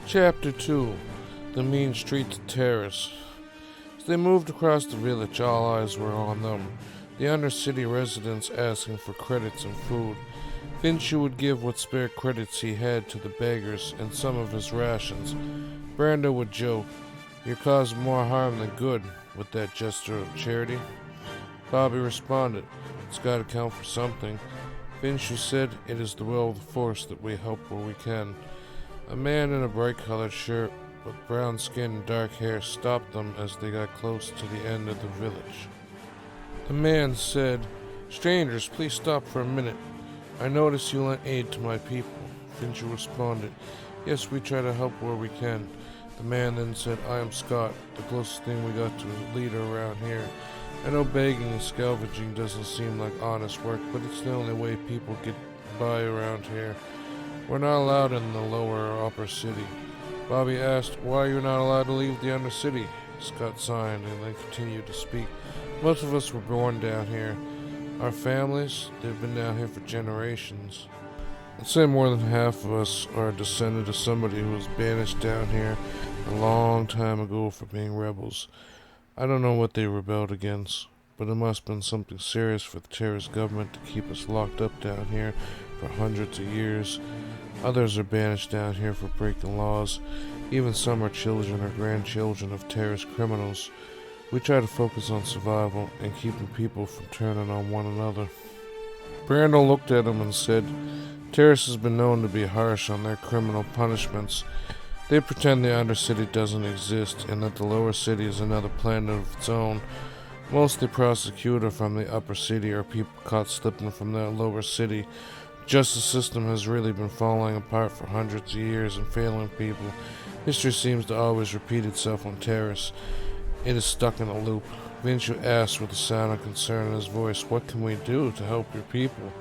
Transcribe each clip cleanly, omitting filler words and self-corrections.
Chapter 2. The Mean Streets of Terrace. As they moved across the village, all eyes were on them. The undercity residents asking for credits and food. Finchu would give what spare credits he had to the beggars and some of his rations. Brando would joke, "You're causing more harm than good," with that gesture of charity. Bobby responded, "It's got to count for something." Finchu said, "It is the will of the Force that we help where we can." A man in a bright-colored shirt with brown skin and dark hair stopped them as they got close to the end of the village. The man said, "Strangers, please stop for a minute. I notice you lent aid to my people." Fincher responded, "Yes, we try to help where we can." The man then said, "I am Scott, the closest thing we got to a leader around here. I know begging and scavenging doesn't seem like honest work, but it's the only way people get by around here. We're not allowed in the lower or upper city." Bobby asked, "Why you're not allowed to leave the undercity?" Scott signed and then continued to speak. "Most of us were born down here. Our families, they've been down here for generations. I'd say more than half of us are a descendant of somebody who was banished down here a long time ago for being rebels. I don't know what they rebelled against, but it must have been something serious for the terrorist government to keep us locked up down here for hundreds of years. Others are banished down here for breaking laws. Even some are children or grandchildren of terrorist criminals. We try to focus on survival and keeping people from turning on one another." Brando looked at him and said, "Terrace has been known to be harsh on their criminal punishments. They pretend the undercity doesn't exist and that the lower city is another planet of its own. Most they prosecute are from the upper city or people caught slipping from the lower city. Justice system has really been falling apart for hundreds of years and failing people. History seems to always repeat itself on Terrace. It is stuck in a loop." Vinci asked with a sound of concern in his voice, "What can we do to help your people?"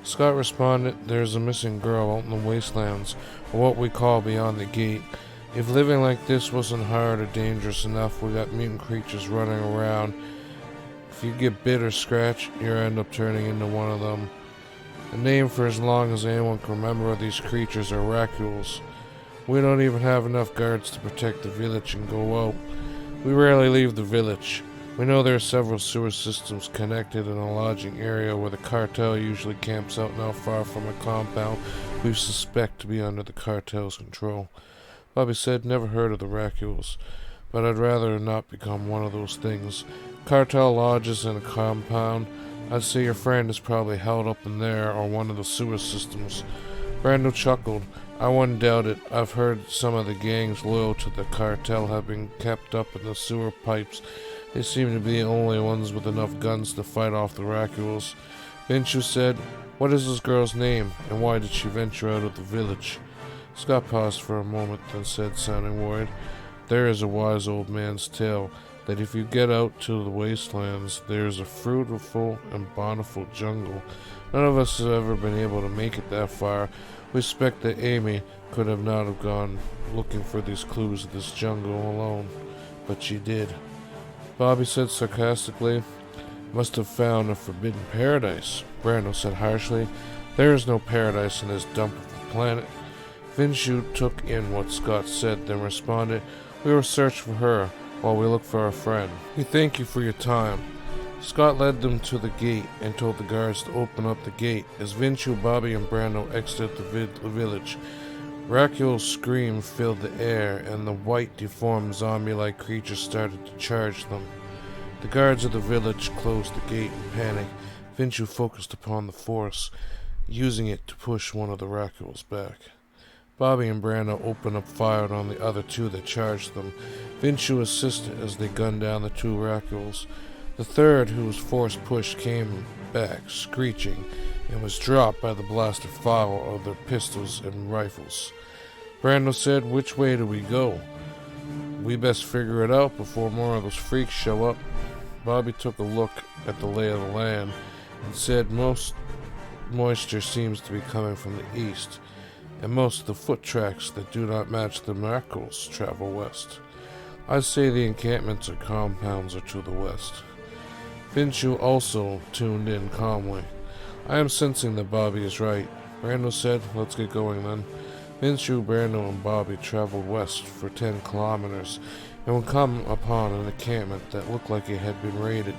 Scott responded, "There is a missing girl out in the wastelands, or what we call beyond the gate. If living like this wasn't hard or dangerous enough, we got mutant creatures running around. If you get bit or scratched, you end up turning into one of them. The name for as long as anyone can remember of these creatures are racules. We don't even have enough guards to protect the village and go out. We rarely leave the village. We know there are several sewer systems connected in a lodging area where the cartel usually camps out not far from a compound we suspect to be under the cartel's control." Bobby said, "Never heard of the racules, but I'd rather not become one of those things. Cartel lodges in a compound. I'd say your friend is probably held up in there or one of the sewer systems." Brando chuckled. "I wouldn't doubt it. I've heard some of the gangs loyal to the cartel have been kept up in the sewer pipes. They seem to be the only ones with enough guns to fight off the racules." Vinci said, "What is this girl's name, and why did she venture out of the village?" Scott paused for a moment, then said, sounding worried, "There is a wise old man's tale that if you get out to the wastelands, there is a fruitful and bountiful jungle. None of us have ever been able to make it that far. We suspect that Amy could have not have gone looking for these clues of this jungle alone, but she did." Bobby said sarcastically, "Must have found a forbidden paradise." Brando said harshly, "There is no paradise in this dump of a planet." Vinshu took in what Scott said, then responded, "We will search for her while we look for our friend. We thank you for your time." Scott led them to the gate and told the guards to open up the gate. As Vinshu, Bobby, and Brando exited the village, Racule's scream filled the air, and the white, deformed, zombie-like creatures started to charge them. The guards of the village closed the gate in panic. Vinshu focused upon the force, using it to push one of the Racules back. Bobby and Brando opened up fire on the other two that charged them. Vinshu assisted as they gunned down the two Racules. The third, who was force pushed, came back, screeching, and was dropped by the blasted fire of their pistols and rifles. Brando said, "Which way do we go? We best figure it out before more of those freaks show up." Bobby took a look at the lay of the land and said, "Most moisture seems to be coming from the east, and most of the foot tracks that do not match the Racules travel west. I'd say the encampments or compounds are to the west." Vinshu also tuned in calmly. "I am sensing that Bobby is right." Brando said, "Let's get going then." Vinshu, Brando, and Bobby traveled west for 10 kilometers and would come upon an encampment that looked like it had been raided.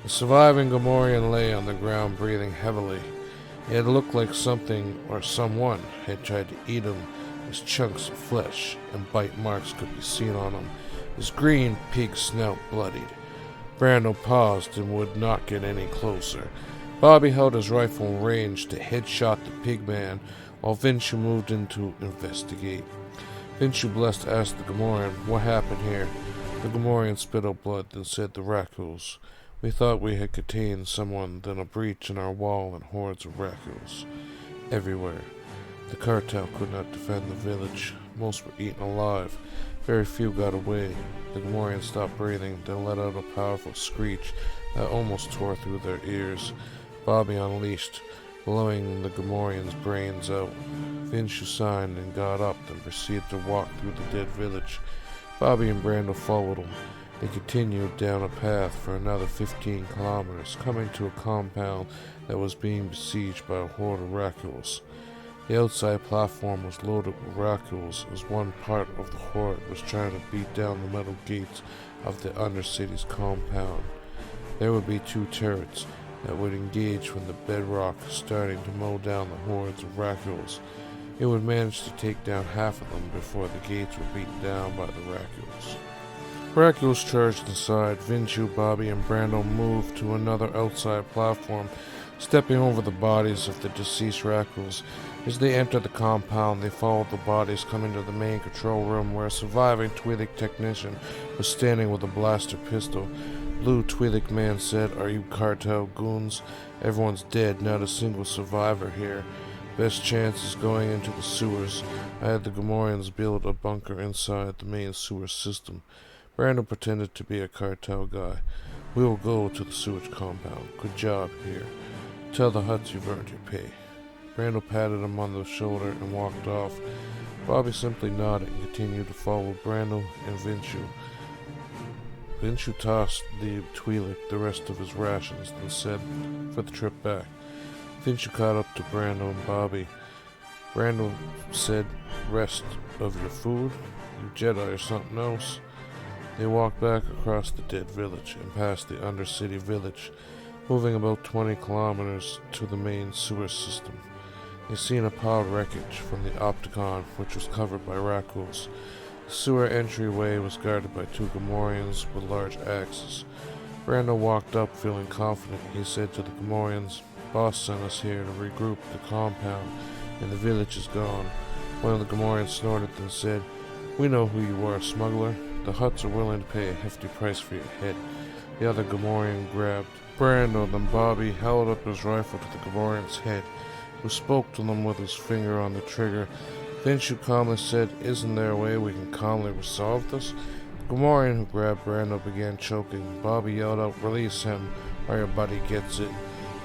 The surviving Gamorrean lay on the ground, breathing heavily. It looked like something or someone had tried to eat him, as chunks of flesh and bite marks could be seen on him, his green pig snout bloodied. Brando paused and would not get any closer. Bobby held his rifle in range to headshot the pig man, while Vinshu moved in to investigate. Vinshu blessed asked the Gamorrean, "What happened here?" The Gamorrean spit out blood, then said, "The Raccoons. We thought we had contained someone, then a breach in our wall and hordes of Raccoons everywhere. The cartel could not defend the village. Most were eaten alive. Very few got away." The Gamorrean stopped breathing, then let out a powerful screech that almost tore through their ears. Bobby unleashed, blowing the Gamorrean's brains out. Vinshu signed and got up, then proceeded to walk through the dead village. Bobby and Brando followed him. They continued down a path for another 15 kilometers, coming to a compound that was being besieged by a horde of Raccoons. The outside platform was loaded with Raccoons, as one part of the horde was trying to beat down the metal gates of the Undercity's compound. There would be 2 turrets that would engage when the bedrock starting to mow down the hordes of Raccoons. It would manage to take down half of them before the gates were beaten down by the Raccoons. Raccoons charged inside. Vinshu, Bobby, and Brando moved to another outside platform, stepping over the bodies of the deceased Raccoons. As they entered the compound, they followed the bodies, coming to the main control room where a surviving Twi'lek technician was standing with a blaster pistol. Blue Twi'lek man said, "Are you cartel goons? Everyone's dead, not a single survivor here. Best chance is going into the sewers. I had the Gamorreans build a bunker inside the main sewer system." Brando pretended to be a cartel guy. "We will go to the sewage compound. Good job here. Tell the Hutts you've earned your pay." Brando patted him on the shoulder and walked off. Bobby simply nodded and continued to follow Brando and Vinshu. Vinshu tossed the Twi'lek the rest of his rations, then said, "For the trip back." Vinshu caught up to Brando and Bobby. Brando said, "Rest of your food? You Jedi or something else?" They walked back across the dead village and past the Undercity village, moving about 20 kilometers to the main sewer system. They seen a piled wreckage from the Opticon, which was covered by Raccoons. The sewer entryway was guarded by 2 Gamorreans with large axes. Brando walked up feeling confident. He said to the Gamorreans, "Boss sent us here to regroup the compound, and the village is gone." One of the Gamorreans snorted and said, "We know who you are, smuggler. The Hutts are willing to pay a hefty price for your head." The other Gamorrean grabbed Brando, then Bobby held up his rifle to the Gamorrean's head, who spoke to them with his finger on the trigger. Vinshu calmly said, "Isn't there a way we can calmly resolve this?" The Gamorrean who grabbed Brando began choking. Bobby yelled out, "Release him, or your buddy gets it."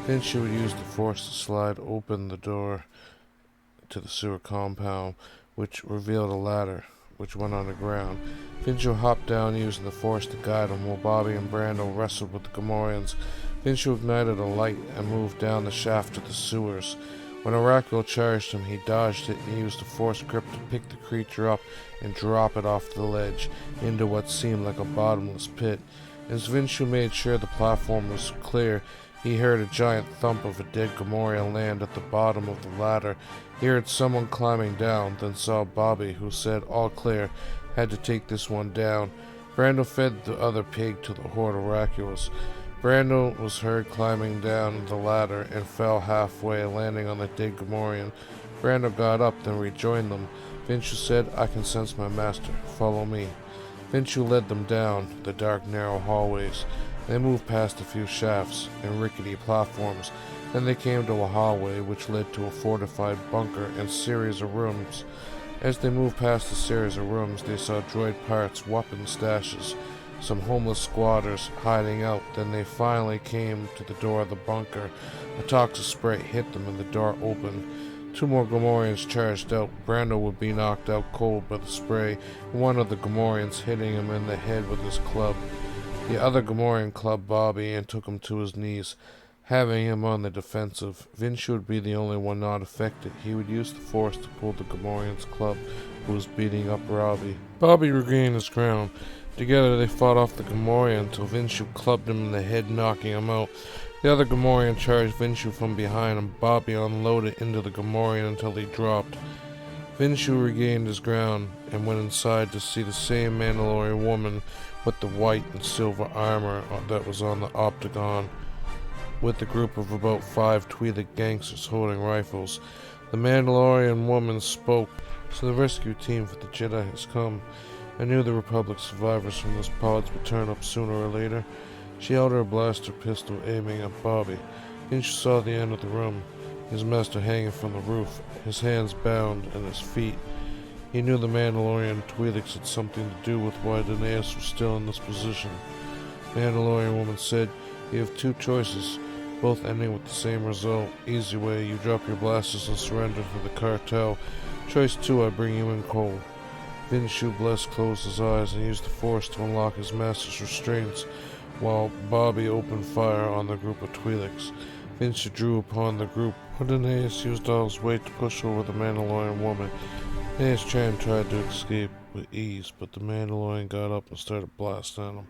Vinshu would use the force to slide open the door to the sewer compound, which revealed a ladder, which went underground. Vinshu hopped down using the force to guide him, while Bobby and Brando wrestled with the Gamorreans. Vinshu ignited a light and moved down the shaft to the sewers. When a Raccoon charged him, he dodged it and used a force grip to pick the creature up and drop it off the ledge into what seemed like a bottomless pit. As Vinshu made sure the platform was clear, he heard a giant thump of a dead Gamorrean land at the bottom of the ladder. He heard someone climbing down, then saw Bobby, who said, "All clear, had to take this one down." Brando fed the other pig to the horde of Raccoons. Brando was heard climbing down the ladder and fell halfway, landing on the dead Gamorrean. Brando got up, then rejoined them. Vinshu said, "I can sense my master. Follow me." Vinshu led them down the dark, narrow hallways. They moved past a few shafts and rickety platforms. Then they came to a hallway which led to a fortified bunker and series of rooms. As they moved past the series of rooms, they saw droid parts, weapon stashes, some homeless squatters hiding out. Then they finally came to the door of the bunker. A toxic spray hit them and the door opened. 2 more Gamorreans charged out. Brando would be knocked out cold by the spray, one of the Gamorreans hitting him in the head with his club. The other Gamorrean clubbed Bobby and took him to his knees. having him on the defensive. Vinci would be the only one not affected. He would use the Force to pull the Gamorrean's club, who was beating up Robbie. Bobby regained his ground. Together they fought off the Gamorrean until Vinci clubbed him in the head, knocking him out. The other Gamorrean charged Vinci from behind, and Bobby unloaded into the Gamorrean until he dropped. Vinci regained his ground and went inside to see the same Mandalorian woman with the white and silver armor that was on the Octagon, with a group of about 5 Twi'lek gangsters holding rifles. The Mandalorian woman spoke. "So the rescue team for the Jedi has come. I knew the Republic survivors from those pods would turn up sooner or later." She held her blaster pistol aiming at Bobby. Finch saw the end of the room, his master hanging from the roof, his hands bound and his feet. He knew the Mandalorian Twi'leks had something to do with why Daenerys was still in this position. Mandalorian woman said, "You have 2 choices, both ending with the same result. Easy way, you drop your blasters and surrender to the cartel. Choice 2, I bring you in cold." Vinshu Bless closed his eyes and used the Force to unlock his master's restraints, while Bobby opened fire on the group of Twi'leks. Vinshu drew upon the group, but Daenerys used all his weight to push over the Mandalorian woman. Daenerys tried to escape with ease, but the Mandalorian got up and started blasting at him.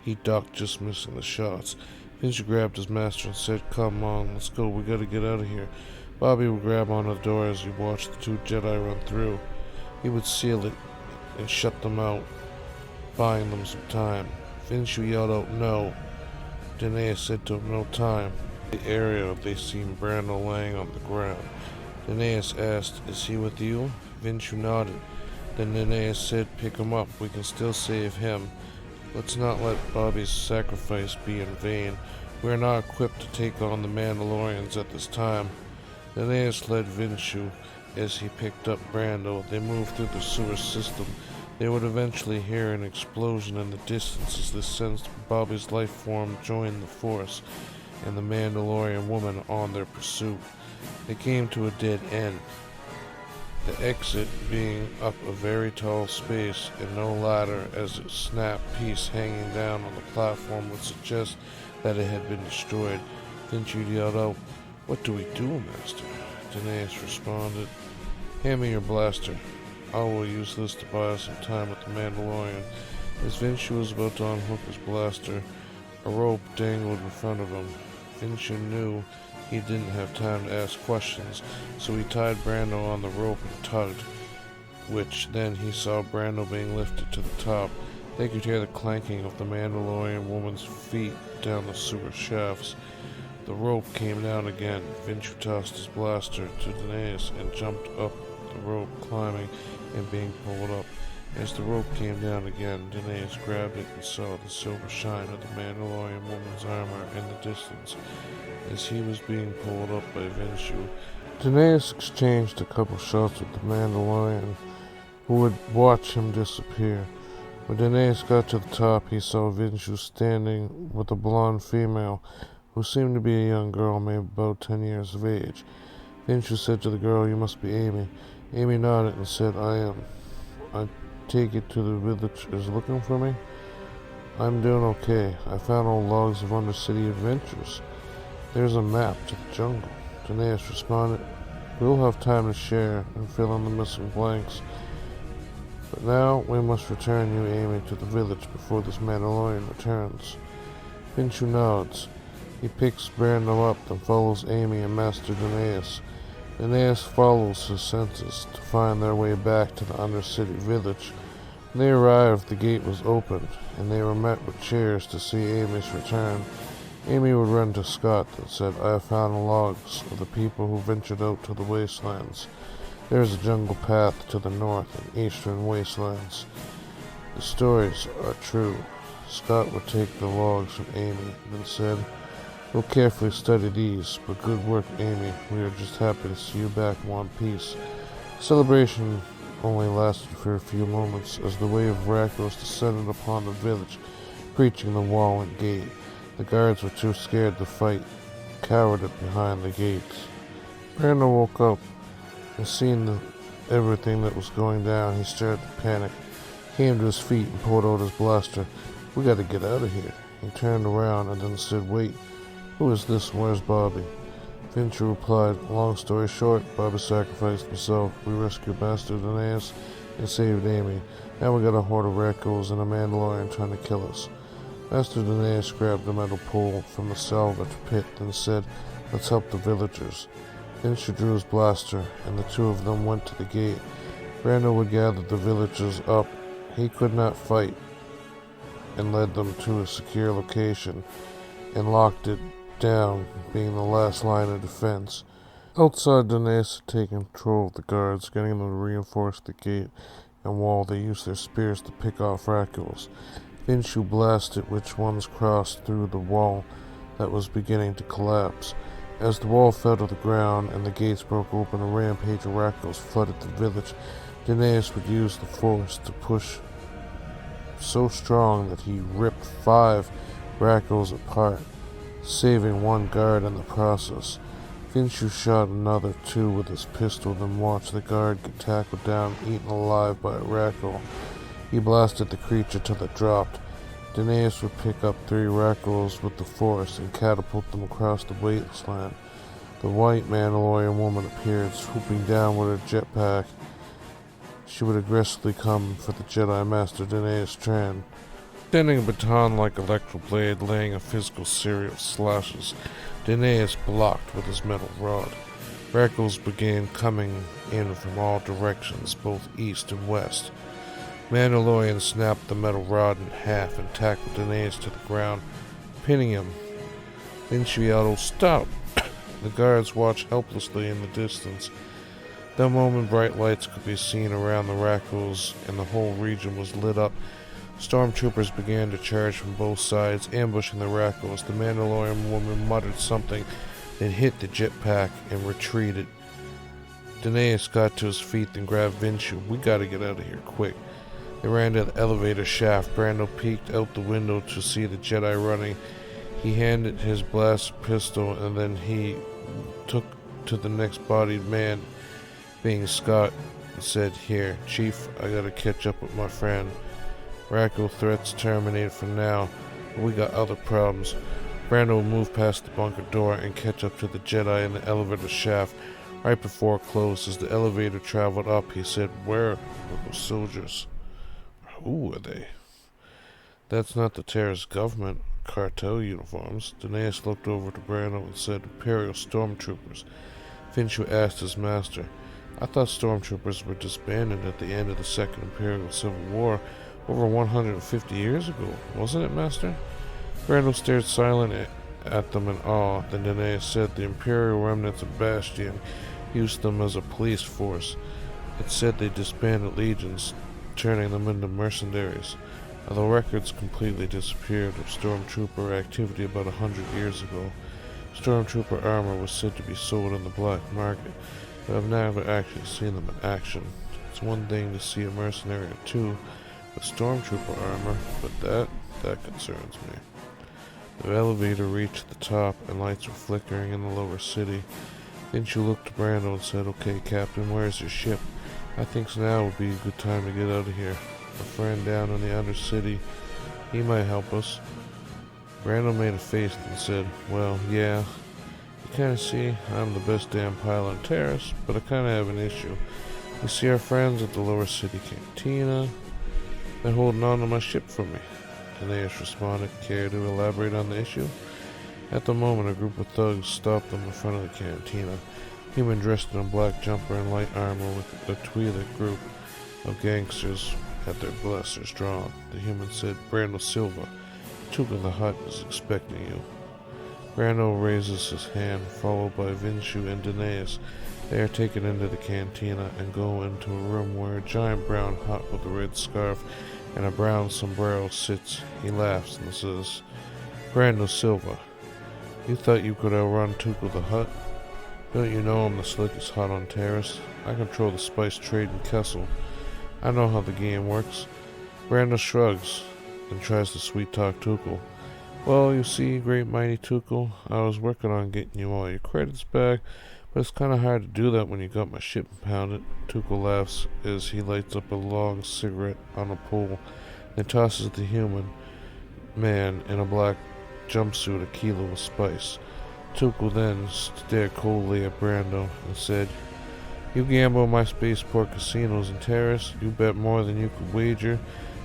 He ducked, just missing the shots. Vinshu grabbed his master and said, "Come on, let's go, we gotta get out of here." Bobby would grab onto the door as he watched the 2 Jedi run through. He would seal it and shut them out, buying them some time. Vinshu yelled out, "No." Daenerys said to him, "No time." In the area, they seen Brando laying on the ground. Daenerys asked, "Is he with you?" Vinshu nodded. Then Daenerys said, "Pick him up. We can still save him. Let's not let Bobby's sacrifice be in vain. We are not equipped to take on the Mandalorians at this time." Daenerys led Vinshu as he picked up Brando. They moved through the sewer system. They would eventually hear an explosion in the distance as they sensed Bobby's life form join the Force and the Mandalorian woman on their pursuit. They came to a dead end, the exit being up a very tall space and no ladder, as a snap piece hanging down on the platform would suggest that it had been destroyed. Fincher yelled out, "What do we do, Master?" Daenerys responded, "Hand me your blaster. I will use this to buy us some time with the Mandalorian." As Vinshu was about to unhook his blaster, a rope dangled in front of him. Vinshu knew he didn't have time to ask questions, so he tied Brando on the rope and tugged, which then he saw Brando being lifted to the top. They could hear the clanking of the Mandalorian woman's feet down the sewer shafts. The rope came down again. Vinshu tossed his blaster to Daenerys and jumped up the rope, climbing and being pulled up. As the rope came down again, Daenerys grabbed it and saw the silver shine of the Mandalorian woman's armor in the distance as he was being pulled up by Vinshu. Daenerys exchanged a couple shots with the Mandalorian, who would watch him disappear. When Daenerys got to the top, he saw Vinshu standing with a blonde female who seemed to be a young girl, maybe about 10 years of age. Vinshu said to the girl, "You must be Amy." Amy nodded and said, "I am. I take it to the village is looking for me?" "I'm doing okay. I found old logs of Undercity adventures. There's a map to the jungle." Daenerys responded, "We'll have time to share and fill in the missing blanks. But now we must return you, Amy, to the village before this Mandalorian returns." Vinshu nods. He picks Brando up, then follows Amy and Master Daenerys. Daenerys follows his senses to find their way back to the Undercity village. When they arrived, the gate was opened, and they were met with cheers to see Amy's return. Amy would run to Scott and said, "I have found the logs of the people who ventured out to the wastelands. There is a jungle path to the north and eastern wastelands. The stories are true." Scott would take the logs from Amy, then said, "We'll carefully study these, but good work, Amy. We are just happy to see you back in one piece." The celebration only lasted for a few moments as the wave of Rakdos descended upon the village, breaching the wall and gate. The guards were too scared to fight, cowered behind the gates. Brando woke up and seeing everything that was going down, he started to panic. He came to his feet and pulled out his blaster. "We got to get out of here." He turned around and then said, "Wait." Who is this? Where's Bobby? Fincher replied, long story short, Bobby sacrificed himself. We rescued Master Danaeus and saved Amy. Now we got a horde of raccoons and a Mandalorian trying to kill us. Master Danaeus grabbed a metal pole from the salvage pit and said, let's help the villagers. Fincher drew his blaster, and the two of them went to the gate. Brando would gather the villagers up. He could not fight, and led them to a secure location, and locked it down, being the last line of defense. Outside, Danaeus had taken control of the guards, getting them to reinforce the gate and wall. They used their spears to pick off raccoons. Vinshu blasted which ones crossed through the wall that was beginning to collapse. As the wall fell to the ground and the gates broke open, a rampage of raccoons flooded the village. Danaeus would use the force to push so strong that he ripped 5 raccoons apart, saving one guard in the process. Vinshu shot another 2 with his pistol, then watched the guard get tackled down, eaten alive by a raccoon. He blasted the creature till it dropped. Danaeus would pick up 3 raccoons with the force and catapult them across the wasteland. The white Mandalorian woman appeared, swooping down with her jetpack. She would aggressively come for the Jedi Master Danaeus Tran, extending a baton like electro blade, laying a physical series of slashes. Danaeus blocked with his metal rod. Raccoons began coming in from all directions, both east and west. Mandalorian snapped the metal rod in half and tackled Danaeus to the ground, pinning him. Vinci yelled, "Stop!" The guards watched helplessly in the distance. The moment bright lights could be seen around the raccoons, and the whole region was lit up. Stormtroopers began to charge from both sides, ambushing the raccoons. The Mandalorian woman muttered something, then hit the jetpack and retreated. Danaeus got to his feet and grabbed Vinshu. "We gotta get out of here, quick." They ran to the elevator shaft. Brando peeked out the window to see the Jedi running. He handed his blast pistol, and then he took to the next bodied man, being Scott, and said, "Here, Chief, I gotta catch up with my friend. Raccoon threats terminated for now, but we got other problems." Brando moved past the bunker door and catch up to the Jedi in the elevator shaft. Right before it closed, as the elevator traveled up, he said, "Where are those soldiers?" "Who are they?" "That's not the terrorist government. Cartel uniforms." Danaeus looked over to Brando and said, "Imperial stormtroopers." Finshu asked his master, "I thought stormtroopers were disbanded at the end of the Second Imperial Civil War over 150 years ago, wasn't it, Master?" Brando stared silent at them in awe. Then Danaeus said, "The Imperial remnants of Bastion used them as a police force. It said they disbanded legions, turning them into mercenaries. Although records completely disappeared of stormtrooper activity about 100 years ago. Stormtrooper armor was said to be sold in the black market, but I've never actually seen them in action. It's one thing to see a mercenary or two with stormtrooper armor, but that concerns me." The elevator reached the top, and lights were flickering in the lower city. Vinshu looked to Brando and said, "Okay, Captain, where's your ship? I think now would be a good time to get out of here. A friend down in the Undercity, he might help us." Brando made a face and said, "Well, yeah. You kinda see, I'm the best damn pilot in Terrace, but I kinda have an issue. You see our friends at the lower city cantina? They're holding on to my ship for me." Danaeus responded, "Care to elaborate on the issue?" At the moment, a group of thugs stopped them in front of the cantina. Human dressed in a black jumper and light armor with a Twi'lek group of gangsters had their blasters drawn. The human said, "Brando Silva, Tuca the Hutt is expecting you." Brando raises his hand, followed by Vinshu and Danaeus. They are taken into the cantina and go into a room where a giant brown hut with a red scarf and a brown sombrero sits. He laughs and says, "Brando Silva, you thought you could outrun Tuca the Hutt? Don't you know I'm the slickest hut on Terrace? I control the spice trade in Kessel. I know how the game works." Brando shrugs and tries to sweet-talk Tuchel. "Well, you see, great mighty Tuchel, I was working on getting you all your credits back, but it's kind of hard to do that when you got my ship impounded." Tuchel laughs as he lights up a long cigarette on a pole, and tosses the human man in a black jumpsuit a kilo of spice. Tuco then stared coldly at Brando and said, "You gamble my spaceport casinos and terrace. You bet more than you could wager.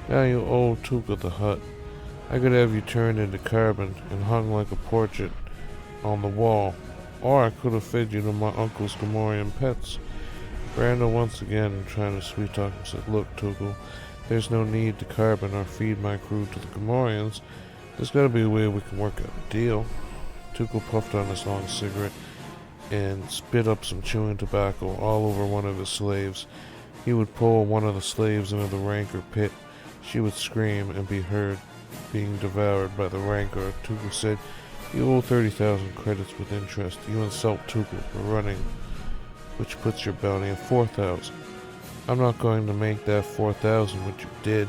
Now you owe Tuco the Hutt. I could have you turned into carbon and hung like a portrait on the wall, or I could have fed you to my uncle's Gamorrean pets." Brando once again, trying to sweet-talk him, said, "Look, Tuco, there's no need to carbon or feed my crew to the Gamorreans. There's got to be a way we can work out a deal." Tuco puffed on his long cigarette and spit up some chewing tobacco all over one of his slaves. He would pull one of the slaves into the rancor pit. She would scream and be heard being devoured by the rancor. Tuco said, "You owe 30,000 credits with interest. You insult Tuco for running, which puts your bounty at 4,000. I'm not going to make that 4,000 what you did.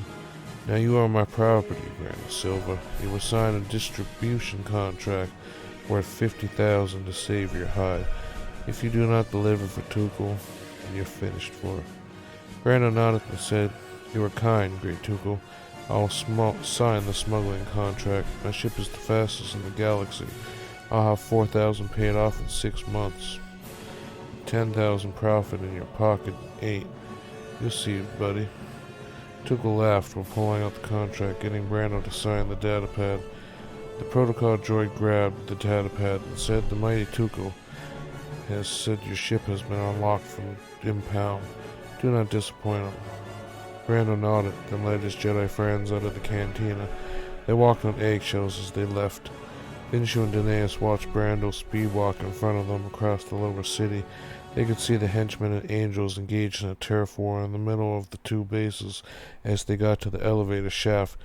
Now you are my property, Brando Silva. You were signed a distribution contract worth 50,000 to save your hide. If you do not deliver for Tuco, then you're finished for." Brando nodded and said, "You are kind, great Tuco. I'll sign the smuggling contract. My ship is the fastest in the galaxy. I'll have 4,000 paid off in 6 months. 10,000 profit in your pocket in 8. You'll see, buddy." Tuco laughed while pulling out the contract, getting Brando to sign the datapad. The protocol droid grabbed the datapad and said, "The mighty Tuco has said your ship has been unlocked from impound. Do not disappoint him." Brando nodded, then led his Jedi friends out of the cantina. They walked on eggshells as they left. Vinshu and Danaeus watched Brando speedwalk in front of them across the lower city. They could see the henchmen and angels engaged in a turf war in the middle of the two bases as they got to the elevator shaft.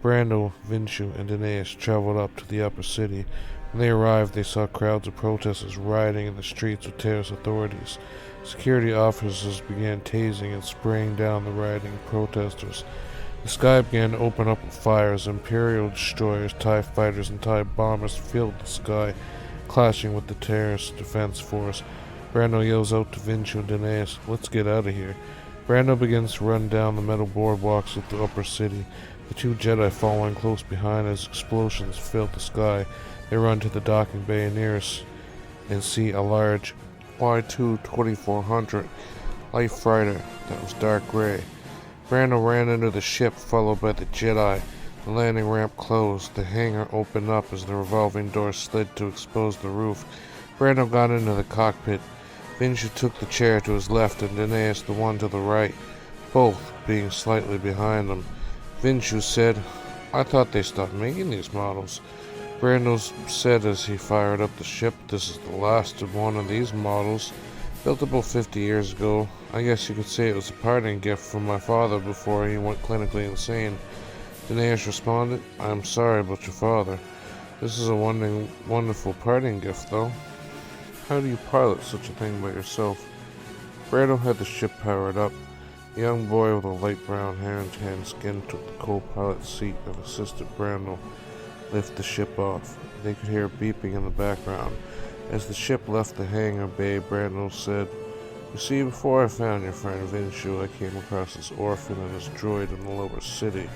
Brando, Vinshu, and Danaeus traveled up to the upper city. When they arrived, they saw crowds of protesters rioting in the streets with Terrace authorities. Security officers began tasing and spraying down the rioting protesters. The sky began to open up with fires. Imperial destroyers, TIE fighters, and TIE bombers filled the sky, clashing with the Terrace defense force. Brando yells out to Vinshu and Danaeus, "Let's get out of here." Brando begins to run down the metal boardwalks of the upper city, the two Jedi following close behind as explosions filled the sky. They run to the docking bay nearest and see a large Y2 2400 light fighter that was dark gray. Brando ran into the ship, followed by the Jedi. The landing ramp closed. The hangar opened up as the revolving door slid to expose the roof. Brando got into the cockpit. Vinshu took the chair to his left and Danaeus the one to the right, both being slightly behind him. Vinshu said, "I thought they stopped making these models." Brando said as he fired up the ship, "This is the last of one of these models, built about 50 years ago. I guess you could say it was a parting gift from my father before he went clinically insane." Danaeus responded, "I am sorry about your father. This is a wonderful parting gift, though. How do you pilot such a thing by yourself?" Brando had the ship powered up. A young boy with a light brown hair and tan skin took the co-pilot seat and assisted Brando lift the ship off. They could hear beeping in the background. As the ship left the hangar bay, Brando said, "You see, before I found your friend Vinshu, I came across this orphan and his droid in the lower city.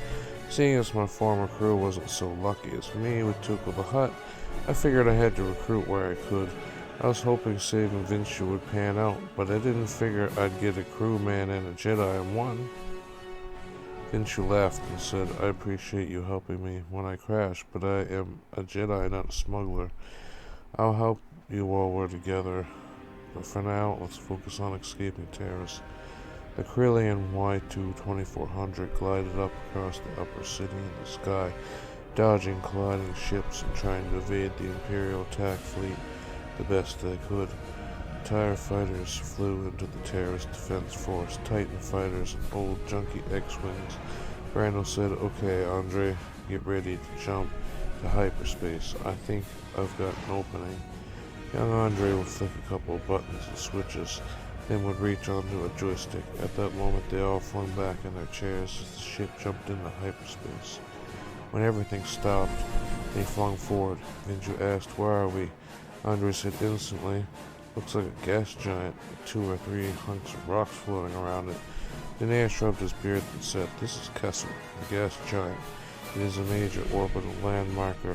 Seeing as my former crew wasn't so lucky as me with Tuco the Hutt, I figured I had to recruit where I could. I was hoping saving Vinshu would pan out, but I didn't figure I'd get a crewman and a Jedi in one." Vinshu laughed and said, "I appreciate you helping me when I crashed, but I am a Jedi, not a smuggler. I'll help you while we're together, but for now, let's focus on escaping Terrace." The Corellian Y2 2400 glided up across the upper city in the sky, dodging colliding ships and trying to evade the Imperial attack fleet the best they could. TIE fighters flew into the Terrace defense force, Titan fighters, and old junky X-Wings. Brando said, "Okay, Andre, get ready to jump to hyperspace. I think I've got an opening." Young Andre would flick a couple of buttons and switches, then would reach onto a joystick. At that moment, they all flung back in their chairs as the ship jumped into hyperspace. When everything stopped, they flung forward. Vinshu asked, "Where are we?" Andre said instantly, "Looks like a gas giant, with 2 or 3 hunks of rocks floating around it." Danaeus shrugged his beard and said, "This is Kessel, the gas giant. It is a major orbital landmarker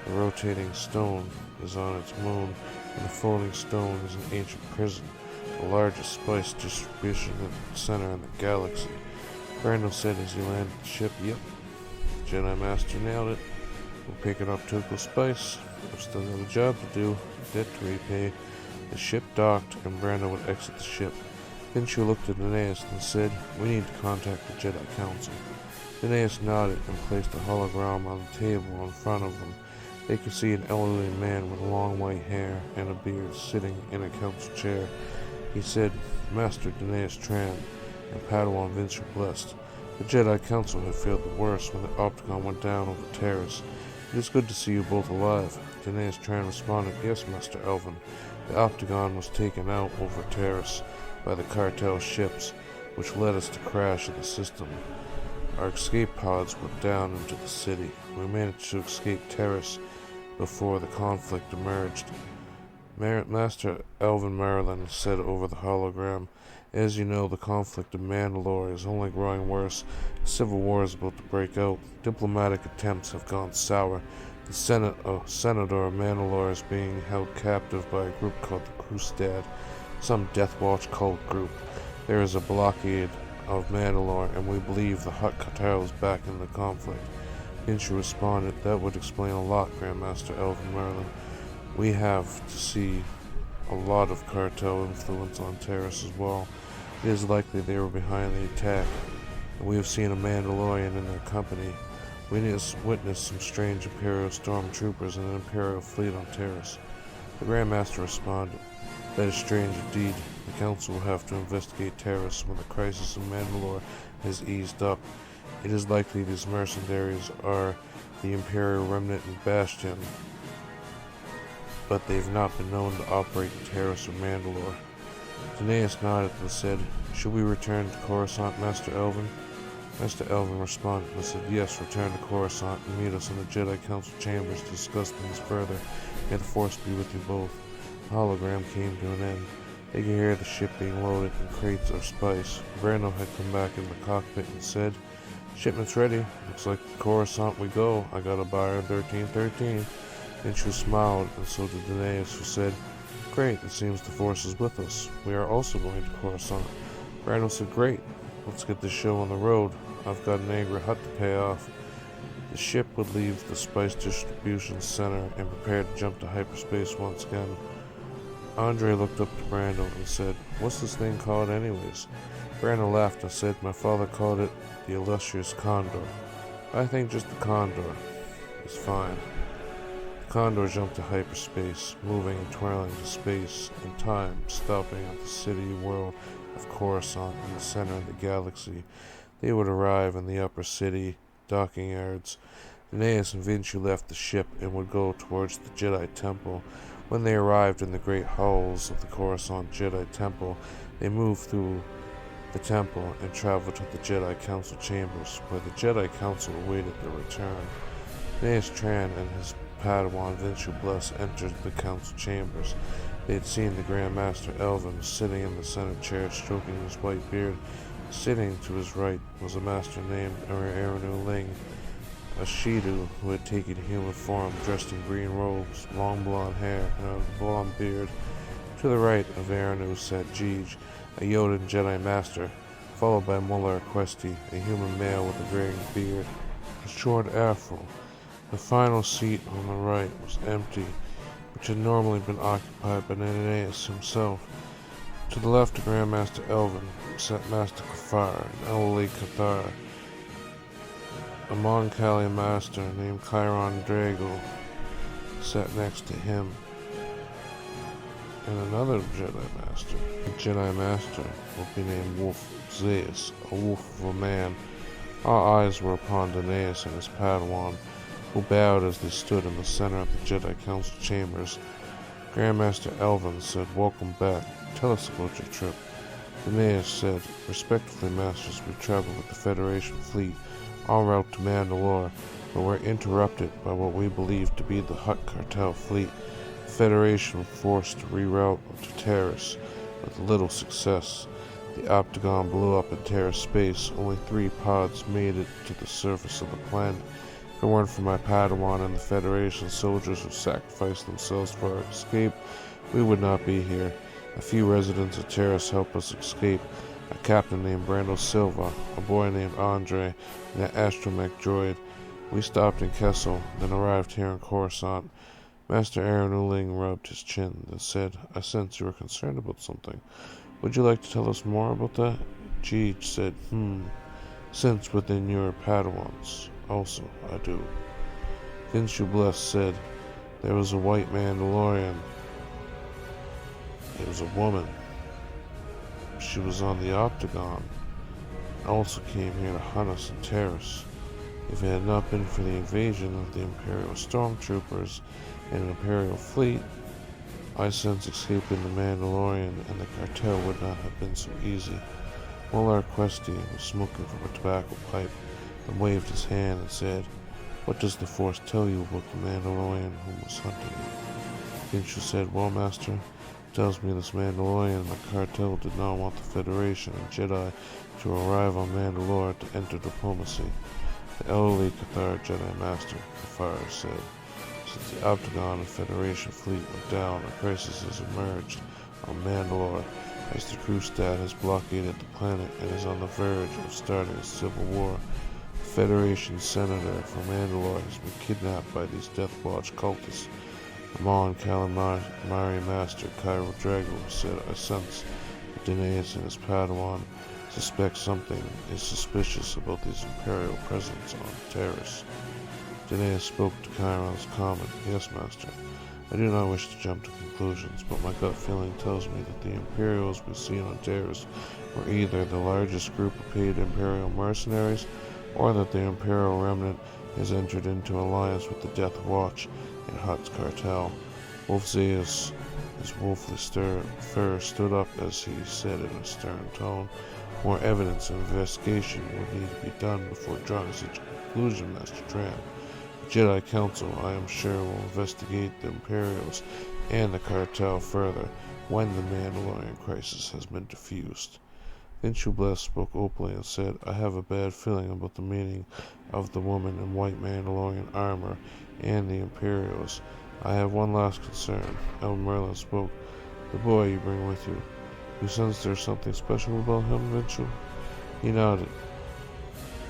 The rotating stone is on its moon, and the floating stone is an ancient prison, the largest spice distribution center in the galaxy. Brando said as he landed the ship, "Yep, Jedi Master nailed it. We're picking up Tuco Spice. We've still got a job to do, debt to repay." The ship docked, and Brando would exit the ship. Vinci looked at Aeneas and said, "We need to contact the Jedi Council." Aeneas nodded and placed a hologram on the table in front of them. They could see an elderly man with long white hair and a beard sitting in a council chair. He said, "Master Aeneas Tran and Padawan Vinci Blessed. The Jedi Council had failed the worst when the Opticon went down over Terrace. It is good to see you both alive." Aeneas Tran responded, "Yes, Master Elvin. The Opticon was taken out over Terrace by the cartel ships, which led us to crash in the system. Our escape pods were down into the city. We managed to escape Terrace before the conflict emerged." Master Elvin Maryland said over the hologram, "As you know, the conflict in Mandalore is only growing worse. A civil war is about to break out. Diplomatic attempts have gone sour. The Senator of Mandalore is being held captive by a group called the Crusade, some Death Watch cult group. There is a blockade of Mandalore, and we believe the Hutt cartel is back in the conflict." Vinci responded, "That would explain a lot, Grandmaster Elvin Merlin. We have to see a lot of cartel influence on Terrace as well. It is likely they were behind the attack, and we have seen a Mandalorian in their company. We witnessed some strange Imperial stormtroopers and an Imperial fleet on Terrace." The Grandmaster responded, "That is strange indeed. The Council will have to investigate Terrace when the crisis in Mandalore has eased up. It is likely these mercenaries are the Imperial Remnant and Bastion, but they've not been known to operate in Terrace or Mandalore." Aeneas nodded and said, "Should we return to Coruscant, Master Elvin?" Master Elvin responded and said, "Yes, return to Coruscant and meet us in the Jedi Council chambers to discuss things further. May the Force be with you both." The hologram came to an end. They could hear the ship being loaded in crates of spice. Brando had come back in the cockpit and said, "Shipment's ready. Looks like Coruscant we go. I got a buyer 1313. Vinci smiled, and so did Aeneas, who said, "Great, it seems the Force is with us. We are also going to Coruscant." Brando said, "Great. Let's get this show on the road. I've got an angry Hutt to pay off." The ship would leave the spice distribution center and prepare to jump to hyperspace once again. Andre looked up to Brando and said, "What's this thing called anyways?" Brando laughed and said, "My father called it the illustrious Condor. I think just the Condor is fine." The Condor jumped to hyperspace, moving and twirling to space and time, stopping at the city world of Coruscant in the center of the galaxy. They would arrive in the upper city docking yards. Aeneas and Vinci left the ship and would go towards the Jedi Temple. When they arrived in the great halls of the Coruscant Jedi Temple, they moved through the temple and traveled to the Jedi Council chambers, where the Jedi Council awaited their return. Aeneas Tran and his Padawan Vinci Bless entered the council chambers. They had seen the Grand Master Elvin sitting in the center chair, stroking his white beard. Sitting to his right was a master named Aranu Ling, a Shidu who had taken human form, dressed in green robes, long blonde hair, and a blonde beard. To the right of Aranu sat Jej, a Yodan Jedi Master, followed by Mullah Questi, a human male with a graying beard, a short afro. The final seat on the right was empty, which had normally been occupied by Aeneas himself. To the left of Grandmaster Elvin sat Master Kafar, an elderly Cathar. A Mon-Cali master named Chiron Drago sat next to him, and another Jedi Master. The Jedi Master would be named Wolf Zeus, a wolf of a man. All eyes were upon Aeneas and his Padawan, who bowed as they stood in the center of the Jedi Council chambers. Grandmaster Elvin said, "Welcome back. Tell us about your trip." Aeneas said, "Respectfully, Masters, we traveled with the Federation fleet en route to Mandalore, but were interrupted by what we believed to be the Hutt cartel fleet. The Federation was forced to reroute to Terrace, with little success. The Opticon blew up in Terrace space. Only 3 pods made it to the surface of the planet. If it weren't for my Padawan and the Federation soldiers who sacrificed themselves for our escape, we would not be here. A few residents of Terrace helped us escape. A captain named Brando Silva, a boy named Andre, and an astromech droid. We stopped in Kessel, then arrived here in Coruscant. Master Aaron Uling rubbed his chin, then said, I sense you are concerned about something. Would you like to tell us more about that? Jeej said, Since within your Padawans. Also, I do. Vinshu Bless said, there was a white Mandalorian. It was a woman. She was on the Octagon. Also came here to hunt us in Terrace. If it had not been for the invasion of the Imperial stormtroopers and an Imperial fleet, I sense escaping the Mandalorian and the cartel would not have been so easy. Molar Questi was smoking from a tobacco pipe and waved his hand and said, What does the Force tell you about the Mandalorian who was hunting you? Vinshu said, Well, Master, it tells me this Mandalorian and the cartel did not want the Federation and Jedi to arrive on Mandalore to enter diplomacy. The elderly Cathar Jedi Master, Kafar, said, Since the Octagon and Federation fleet went down, a crisis has emerged on Mandalore as the Krustat has blockaded the planet and is on the verge of starting a civil war. The Federation senator from Mandalore has been kidnapped by these Death Watch cultists. The Mon Calamari Master, Cairo Drago, said, I sense that Dineas and his Padawan suspect something is suspicious about this Imperial presence on Terrace. Dineas spoke to Chiron's comment, Yes, Master. I do not wish to jump to conclusions, but my gut feeling tells me that the Imperials we see on Terrace were either the largest group of paid Imperial mercenaries, or that the Imperial remnant has entered into alliance with the Death Watch and Hutt's cartel. Wolf Zeus, his wolfly fur stood up as he said in a stern tone, More evidence and investigation would need to be done before drawing such a conclusion, Master Tran. The Jedi Council, I am sure, will investigate the Imperials and the cartel further when the Mandalorian crisis has been diffused. Vinshu Bless spoke openly and said, I have a bad feeling about the meaning of the woman in white Mandalorian armor and the Imperials. I have one last concern. El Merlin spoke, The boy you bring with you. You sense there's something special about him, Vinshu? He nodded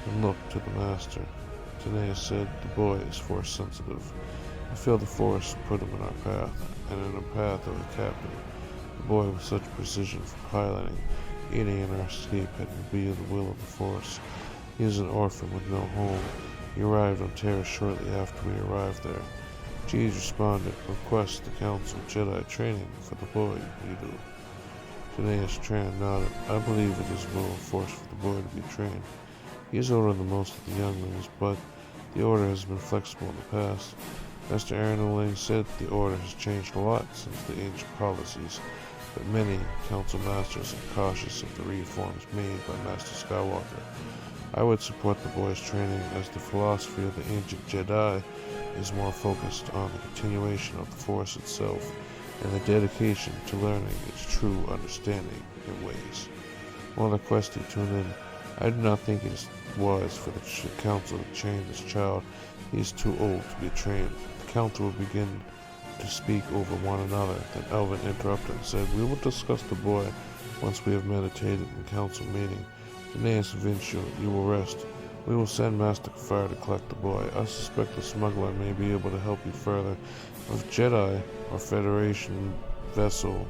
and looked to the Master. Dineas said, The boy is Force sensitive. I feel the Force put him in our path, and in the path of the captain. The boy with such precision for piloting, aiding in our escape had to be of the will of the Force. He is an orphan with no home. He arrived on Terra shortly after we arrived there. Jeej responded, Request the Council Jedi training for the boy, you do. Dineas Tran nodded. I believe it is will of Force for the boy to be trained. He is older than most of the younglings, but the Order has been flexible in the past. Master Aaron Uling said the Order has changed a lot since the ancient policies, but many Council Masters are cautious of the reforms made by Master Skywalker. I would support the boy's training as the philosophy of the ancient Jedi is more focused on the continuation of the Force itself and the dedication to learning its true understanding and ways. While the Questi tuned in, I do not think it is wise for the Council to train this child. He is too old to be trained. The Council will begin to speak over one another. Then Elvin interrupted and said, We will discuss the boy once we have meditated in Council meeting. Dineas and Vinshu, you will rest. We will send Master Kafar to collect the boy. I suspect the smuggler may be able to help you further. If Jedi or Federation vessel,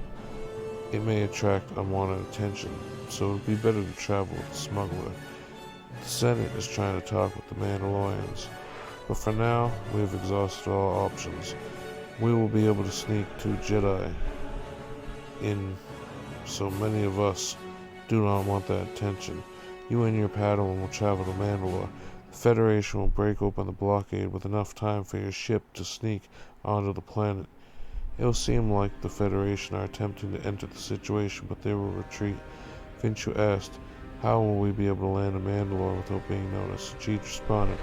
it may attract unwanted attention, so it would be better to travel with the smuggler. The Senate is trying to talk with the Mandalorians, but for now, we have exhausted all options. We will be able to sneak 2 Jedi in, so many of us do not want that attention. You and your Padawan will travel to Mandalore. The Federation will break open the blockade with enough time for your ship to sneak onto the planet. It will seem like the Federation are attempting to enter the situation, but they will retreat. Vinshu asked, How will we be able to land in Mandalore without being noticed? Jeej responded,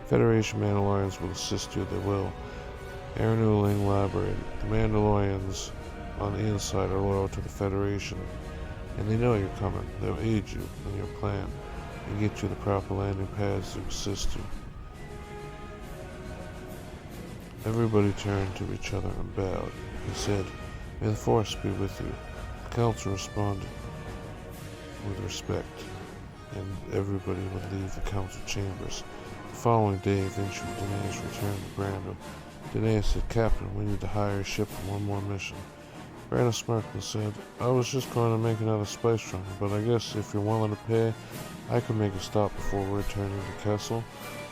Federation Mandalorians will assist you, they will. Aaron Uling elaborated, The Mandalorians on the inside are loyal to the Federation, and they know you're coming. They'll aid you in your plan and get you the proper landing pads to assist you. Everybody turned to each other and bowed. He said, "May the Force be with you." The council responded with respect, and everybody would leave the council chambers. The following day, Vinci and Danaeus returned to Brando. Danaeus said, "Captain, we need to hire a ship for one more mission." Brando smirked and said, "I was just going to make another spice run, but I guess if you're willing to pay, I could make a stop before returning to Kessel.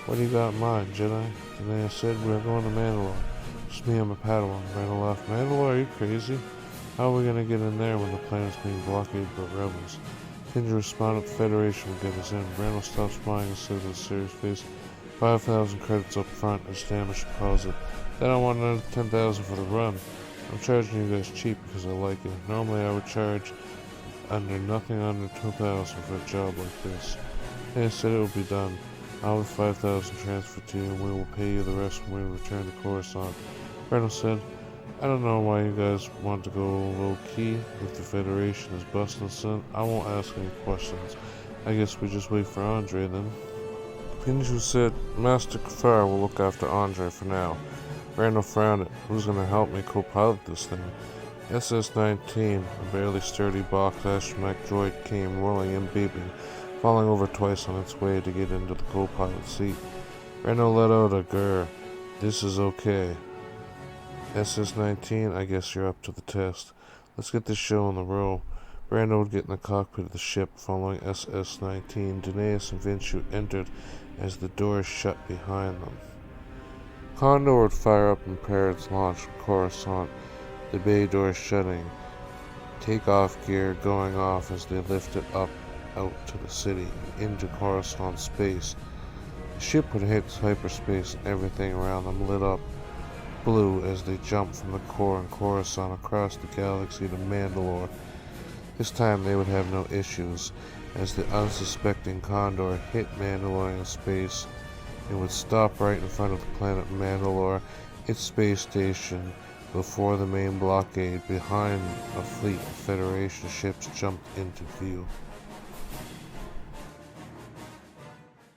What do you got in mind, Jedi?" Danaeus said, "We're going to Mandalore." "Just me and my Padawan." Brando laughed. "Mandalore? Are you crazy? How are we going to get in there when the planet's being blockaded by rebels?" Kendra responded, "The Federation will get us in." Brando stopped smiling and said with a serious face, 5,000 credits up front as damage deposit. Then I want another 10,000 for the run. I'm charging you guys cheap because I like it. Normally I would charge nothing under 2,000 for a job like this." They said it will be done. I'll have 5,000 transferred to you and we will pay you the rest when we return to Coruscant. Brando said, "I don't know why you guys want to go low-key. If the Federation is busting us in, I won't ask any questions. I guess we just wait for Andre then." Pinju said, "Master Kafar will look after Andre for now." Brando frowned. "Who's going to help me co-pilot this thing?" SS-19, a barely sturdy box astromech droid, came rolling and beeping, falling over twice on its way to get into the co-pilot seat. Brando let out a grr. "This is okay. SS-19, I guess you're up to the test. Let's get this show on the roll." Brando would get in the cockpit of the ship, following SS-19. Danaeus and Vinci entered as the doors shut behind them. Condor would fire up and prepare its launch from Coruscant, the bay doors shutting, takeoff gear going off as they lifted up out to the city, into Coruscant space. The ship would hit hyperspace and everything around them lit up blue as they jumped from the core in Coruscant across the galaxy to Mandalore. This time they would have no issues, as the unsuspecting Condor hit Mandalorian space. It would stop right in front of the planet Mandalore, its space station, before the main blockade. Behind a fleet of Federation ships jumped into view.